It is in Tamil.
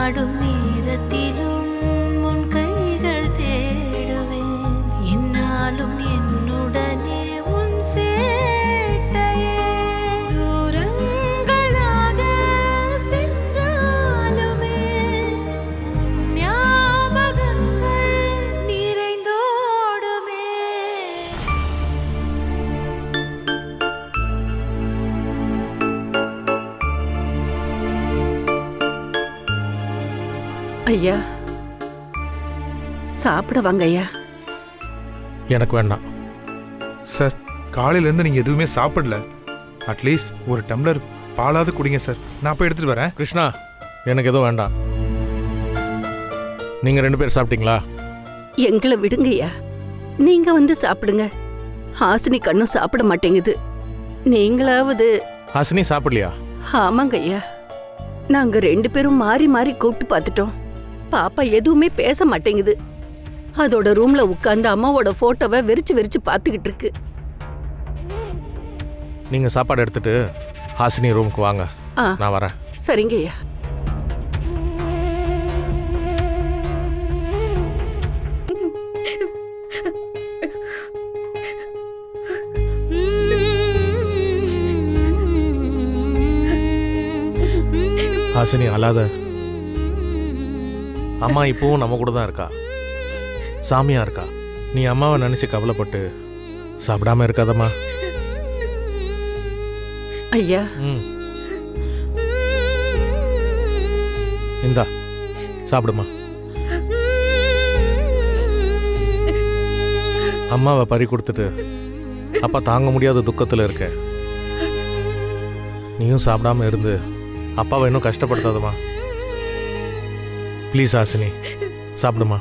நடமாடும் நேரத்திலும் உன் கைகள் தேடுவேன். என்னாலும் என்னுடனே உன் சேட்டையே. தூரங்களாக சென்றாலுமே உன் ஞாபகங்கள் நிறைந்தோடுமே. ஐயா சாப்பிட வாங்க ஐயா. எனக்கு வேண்டாம் சார், காலையிலேருந்து நீங்கள் எதுவுமே சாப்பிடல. அட்லீஸ்ட் ஒரு டம்ளர் பாலாவது குடிங்க சார். நான் போய் எடுத்துகிட்டு வரேன். கிருஷ்ணா, எனக்கு எதுவும் வேண்டாம். நீங்கள் 2 பேர் சாப்பிட்டீங்களா? எங்களை விடுங்க ஐயா, நீங்க வந்து சாப்பிடுங்க. ஹாசினி கண்ணும் சாப்பிட மாட்டேங்குது. நீங்களாவது. ஹாசினி சாப்பிடலையா? ஆமாங்க ஐயா, நாங்க 2 பேரும் மாறி மாறி கூப்பிட்டு பார்த்துட்டோம். பாப்பா எதுவுமே பேச மாட்டேங்குது. அதோட ரூம்ல உட்கார்ந்து அம்மாவோட போட்டோவை வெறிச்சு வெறிச்சு பார்த்துக்கிட்டு இருக்கு. நீங்கள் சாப்பாடு எடுத்துட்டு ஹாசினி ரூமுக்கு வாங்க. ஆ, நான் வரேன். சரிங்க ஐயா. ஹாசினி அழாத. அம்மா இப்போவும் நம்ம கூட தான் இருக்கா, சாமியா இருக்கா. நீ அம்மாவை நினைச்சு கவலைப்பட்டு சாப்பிடாம இருக்காதம்மா. ஐயா, இந்தா சாப்பிடுமா. அம்மாவை பறி கொடுத்துட்டு அப்பா தாங்க முடியாத துக்கத்தில் இருக்க. நீயும் சாப்பிடாம இருந்து அப்பாவை இன்னும் கஷ்டப்படுத்தாதம்மா. ப்ளீஸ் ஹாசினி, சாப்பிடுமா.